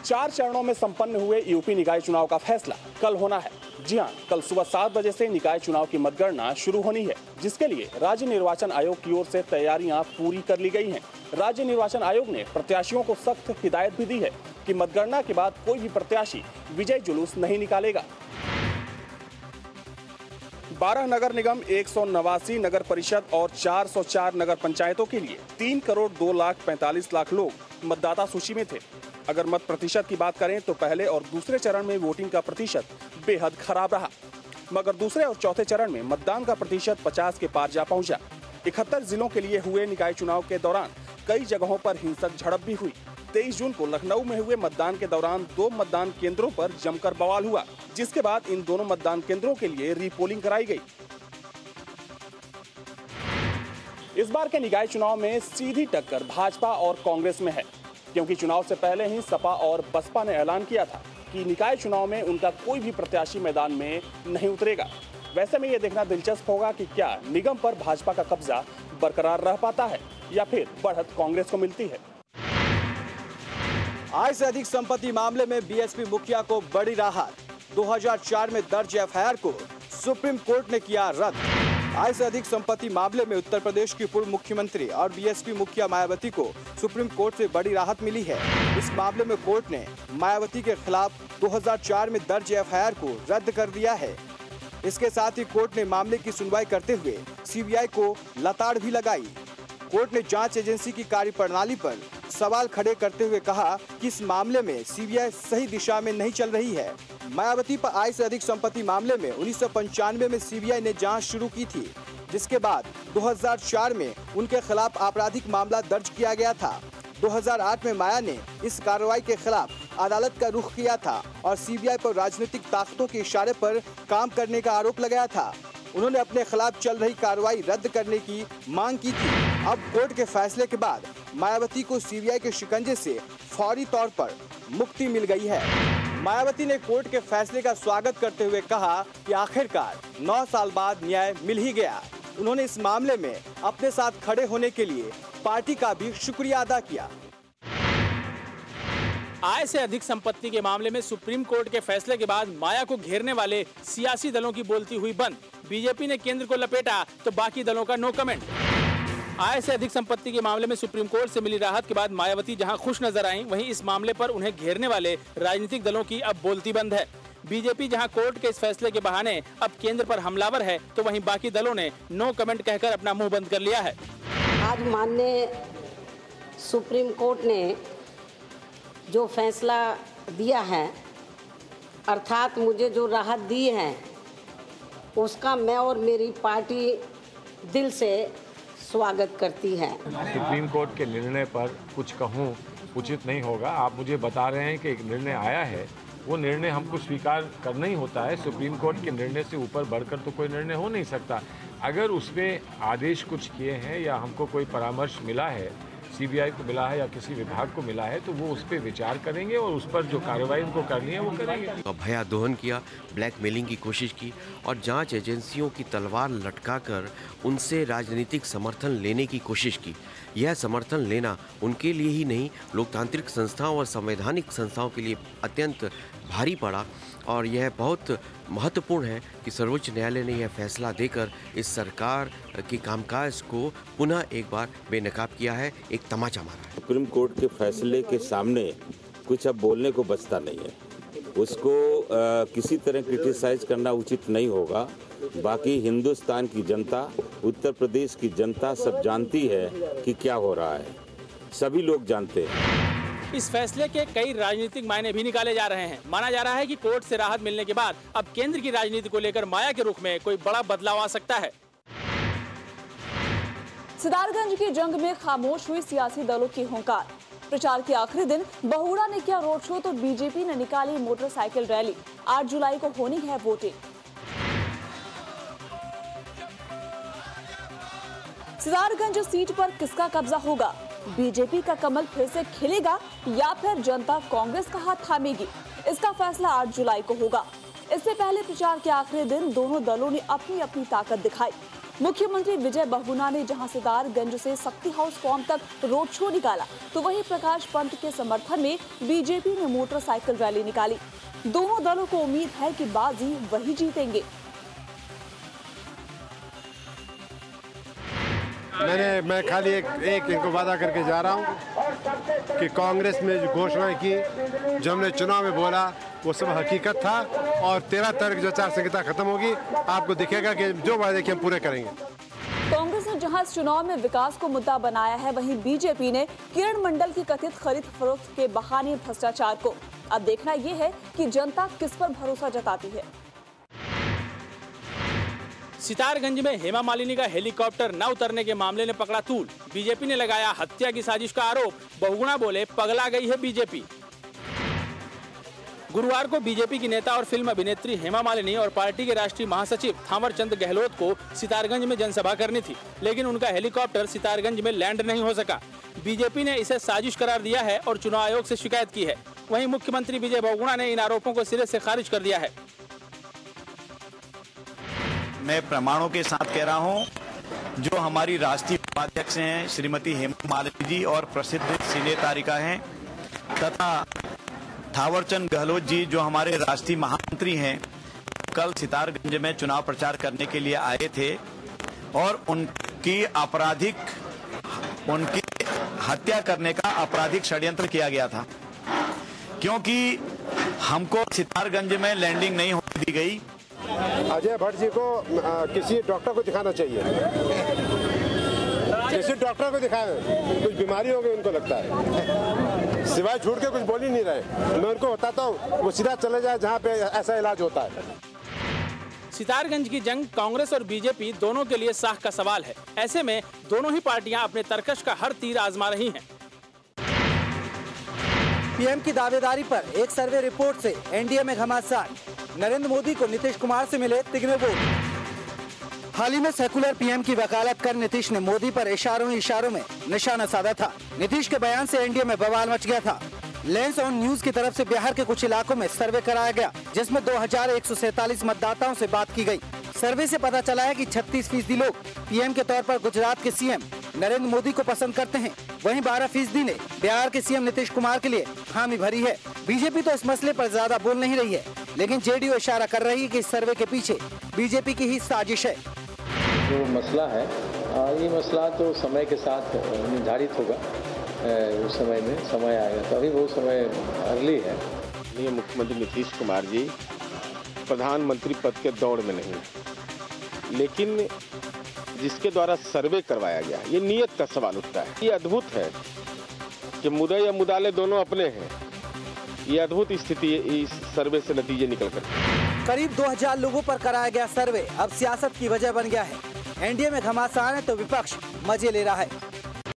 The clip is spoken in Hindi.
4 चरणों में संपन्न हुए यूपी निकाय चुनाव का फैसला कल होना है। जी हां, कल सुबह 7 बजे से निकाय चुनाव की मतगणना शुरू होनी है, जिसके लिए राज्य निर्वाचन आयोग की ओर से तैयारियां पूरी कर ली गई हैं। राज्य निर्वाचन आयोग ने प्रत्याशियों को सख्त हिदायत भी दी है कि मतगणना के बाद कोई भी प्रत्याशी विजय जुलूस नहीं निकालेगा। 12 नगर निगम, 189 नगर परिषद और 404 नगर पंचायतों के लिए 3,02,45,00,000 लोग मतदाता सूची में थे। अगर मत प्रतिशत की बात करें तो पहले और दूसरे चरण में वोटिंग का प्रतिशत बेहद खराब रहा, मगर दूसरे और चौथे चरण में मतदान का प्रतिशत 50 के पार जा पहुंचा। 71 जिलों के लिए हुए निकाय चुनाव के दौरान कई जगहों पर हिंसक झड़प भी हुई। 23 जून को लखनऊ में हुए मतदान के दौरान 2 मतदान केंद्रों पर जमकर बवाल हुआ, जिसके बाद इन दोनों मतदान केंद्रों के लिए रीपोलिंग कराई गई। इस बार के निकाय चुनाव में सीधी टक्कर भाजपा और कांग्रेस में है, क्योंकि चुनाव से पहले ही सपा और बसपा ने ऐलान किया था कि निकाय चुनाव में उनका कोई भी प्रत्याशी मैदान में नहीं उतरेगा। वैसे में ये देखना दिलचस्प होगा कि क्या निगम पर भाजपा का कब्जा बरकरार रह पाता है या फिर बढ़त कांग्रेस को मिलती है। आय से अधिक संपत्ति मामले में बीएसपी मुखिया को बड़ी राहत। 2004 में दर्ज एफआईआर को सुप्रीम कोर्ट ने किया रद्द। आय से अधिक संपत्ति मामले में उत्तर प्रदेश की पूर्व मुख्यमंत्री और बीएसपी मुखिया मायावती को सुप्रीम कोर्ट से बड़ी राहत मिली है। इस मामले में कोर्ट ने मायावती के खिलाफ 2004 में दर्ज एफआईआर को रद्द कर दिया है। इसके साथ ही कोर्ट ने मामले की सुनवाई करते हुए सीबीआई को लताड़ भी लगाई। कोर्ट ने जांच एजेंसी की कार्यप्रणाली पर सवाल खड़े करते हुए कहा कि इस मामले में सीबीआई सही दिशा में नहीं चल रही है। मायावती पर आय से अधिक संपत्ति मामले में 1995 में सीबीआई ने जांच शुरू की थी, जिसके बाद 2004 में उनके खिलाफ आपराधिक मामला दर्ज किया गया था। 2008 में माया ने इस कार्रवाई के खिलाफ अदालत का रुख किया था और सीबीआई पर राजनीतिक ताकतों के इशारे पर काम करने का आरोप लगाया था। उन्होंने अपने खिलाफ चल रही कार्रवाई रद्द करने की मांग की थी। अब कोर्ट के फैसले के बाद मायावती को सीबीआई के शिकंजे से फौरी तौर पर मुक्ति मिल गई है। मायावती ने कोर्ट के फैसले का स्वागत करते हुए कहा कि आखिरकार 9 साल बाद न्याय मिल ही गया। उन्होंने इस मामले में अपने साथ खड़े होने के लिए पार्टी का भी शुक्रिया अदा किया। आय से अधिक संपत्ति के मामले में सुप्रीम कोर्ट के फैसले के बाद माया को घेरने वाले सियासी दलों की बोलती हुई बंद। बीजेपी ने केंद्र को लपेटा तो बाकी दलों का नो कमेंट। आय से अधिक संपत्ति के मामले में सुप्रीम कोर्ट से मिली राहत के बाद मायावती जहां खुश नजर आईं, वहीं इस मामले पर उन्हें घेरने वाले राजनीतिक दलों की अब बोलती बंद है। बीजेपी जहां कोर्ट के इस फैसले के बहाने अब केंद्र पर हमलावर है, तो वहीं बाकी दलों ने नो कमेंट कहकर अपना मुंह बंद कर लिया है। आज माननीय सुप्रीम कोर्ट ने जो फैसला दिया है, अर्थात मुझे जो राहत दी है, उसका मैं और मेरी पार्टी दिल से स्वागत करती है। सुप्रीम कोर्ट के निर्णय पर कुछ कहूँ उचित नहीं होगा। आप मुझे बता रहे हैं कि एक निर्णय आया है, वो निर्णय हमको स्वीकार करना ही होता है। सुप्रीम कोर्ट के निर्णय से ऊपर बढ़कर तो कोई निर्णय हो नहीं सकता। अगर उसमें आदेश कुछ किए हैं या हमको कोई परामर्श मिला है, सीबीआई को मिला है या किसी विभाग को मिला है, तो वो उस पर विचार करेंगे और उस पर जो कार्रवाई उनको करनी है वो करेंगे। भयादोहन किया, ब्लैकमेलिंग की कोशिश की और जांच एजेंसियों की तलवार लटकाकर उनसे राजनीतिक समर्थन लेने की कोशिश की। यह समर्थन लेना उनके लिए ही नहीं, लोकतांत्रिक संस्थाओं और संवैधानिक संस्थाओं के लिए अत्यंत भारी पड़ा। और यह बहुत महत्वपूर्ण है कि सर्वोच्च न्यायालय ने यह फैसला देकर इस सरकार के कामकाज को पुनः एक बार बेनकाब किया है, एक तमाचा मारा है। सुप्रीम कोर्ट के फैसले के सामने कुछ अब बोलने को बचता नहीं है। उसको किसी तरह क्रिटिसाइज करना उचित नहीं होगा। बाकी हिंदुस्तान की जनता, उत्तर प्रदेश की जनता सब जानती है कि क्या हो रहा है, सभी लोग जानते हैं। इस फैसले के कई राजनीतिक मायने भी निकाले जा रहे हैं। माना जा रहा है कि कोर्ट से राहत मिलने के बाद अब केंद्र की राजनीति को लेकर माया के रुख में कोई बड़ा बदलाव आ सकता है। सितारगंज की जंग में खामोश हुई सियासी दलों की हुंकार। प्रचार के आखिरी दिन बहुड़ा ने किया रोड शो तो बीजेपी ने निकाली मोटरसाइकिल रैली। 8 जुलाई को होनी है वोटिंग। सितारगंज सीट पर किसका कब्जा होगा? बीजेपी का कमल फिर से खिलेगा या फिर जनता कांग्रेस का हाथ थामेगी? इसका फैसला 8 जुलाई को होगा। इससे पहले प्रचार के आखिरी दिन दोनों दलों ने अपनी अपनी ताकत दिखाई। मुख्यमंत्री विजय बहुगुणा ने जहां सितारगंज से शक्ति हाउस फॉर्म तक रोड शो निकाला, तो वहीं प्रकाश पंत के समर्थन में बीजेपी ने मोटरसाइकिल रैली निकाली। दोनों दलों को उम्मीद है कि बाजी वही जीतेंगे। मैं खाली एक इनको वादा करके जा रहा हूं कि कांग्रेस में जो घोषणा की, जो हमने चुनाव में बोला, वो सब हकीकत था। और 13 तारीख जो आचार संहिता खत्म होगी, आपको दिखेगा कि जो वादे किए हम पूरे करेंगे। कांग्रेस ने जहां इस चुनाव में विकास को मुद्दा बनाया है, वहीं बीजेपी ने किरण मंडल की कथित खरीद फरोख्त के बहाने भ्रष्टाचार को। अब देखना ये है कि जनता किस पर भरोसा जताती है। सितारगंज में हेमा मालिनी का हेलीकॉप्टर न उतरने के मामले ने पकड़ा तूल। बीजेपी ने लगाया हत्या की साजिश का आरोप। बहुगुणा बोले पगला गई है बीजेपी। गुरुवार को बीजेपी की नेता और फिल्म अभिनेत्री हेमा मालिनी और पार्टी के राष्ट्रीय महासचिव थावरचंद गहलोत को सितारगंज में जनसभा करनी थी, लेकिन उनका हेलीकॉप्टर सितारगंज में लैंड नहीं हो सका। बीजेपी ने इसे साजिश करार दिया है और चुनाव आयोग से शिकायत की है। वहीं मुख्यमंत्री विजय बहुगुणा ने इन आरोपों को सिरे से खारिज कर दिया है। मैं प्रमाणों के साथ कह रहा हूं, जो हमारी राष्ट्रीय उपाध्यक्ष हैं श्रीमती हेमा मालिनी जी और प्रसिद्ध सिने तारिका हैं, तथा थावरचंद गहलोत जी जो हमारे राष्ट्रीय महामंत्री हैं, कल सितारगंज में चुनाव प्रचार करने के लिए आए थे और उनकी हत्या करने का आपराधिक षड्यंत्र किया गया था, क्योंकि हमको सितारगंज में लैंडिंग नहीं होने दी गई। अजय भट्ट जी को किसी डॉक्टर को दिखाना चाहिए, किसी डॉक्टर को दिखाएं, कुछ बीमारी हो गई उनको लगता है, सिवाय झूठ के कुछ बोल ही नहीं रहे। मैं उनको बताता हूँ वो सीधा चले जाए जहाँ पे ऐसा इलाज होता है। सितारगंज की जंग कांग्रेस और बीजेपी दोनों के लिए साख का सवाल है। ऐसे में दोनों ही पार्टियां अपने तरकश का हर तीर आजमा रही हैं। पीएम की दावेदारी पर एक सर्वे रिपोर्ट से एनडीए में घमासान। नरेंद्र मोदी को नीतीश कुमार से मिले तिगने वोट। हाल ही में सेकुलर पीएम की वकालत कर नीतीश ने मोदी पर इशारों में निशाना साधा था। नीतीश के बयान से एनडीए में बवाल मच गया था। लेंस ऑन न्यूज की तरफ से बिहार के कुछ इलाकों में सर्वे कराया गया, जिसमें 2147 मतदाताओं से बात की गई। सर्वे से पता चला है कि 36% लोग पीएम के तौर पर गुजरात के सीएम नरेंद्र मोदी को पसंद करते हैं। वहीं 12% ने बिहार के सीएम नीतीश कुमार के लिए हामी भरी है। बीजेपी तो इस मसले पर ज्यादा बोल नहीं रही है, लेकिन जेडीयू इशारा कर रही है कि इस सर्वे के पीछे बीजेपी की ही साजिश है। जो मसला है, ये मसला तो समय के साथ निर्धारित होगा। उस समय में समय आएगा, तो अभी वो समय अर्ली है। ये मुख्यमंत्री नीतीश कुमार जी प्रधानमंत्री पद के दौड़ में नहीं, लेकिन जिसके द्वारा सर्वे करवाया गया, ये नियत का सवाल उठता है। ये अद्भुत है कि मुद्दे या मुद्दाले दोनों अपने हैं। ये अद्भुत स्थिति इस सर्वे से नतीजे निकल कर। करीब 2000 लोगों पर कराया गया सर्वे अब सियासत की वजह बन गया है। एनडीए में घमासान है तो विपक्ष मजे ले रहा है।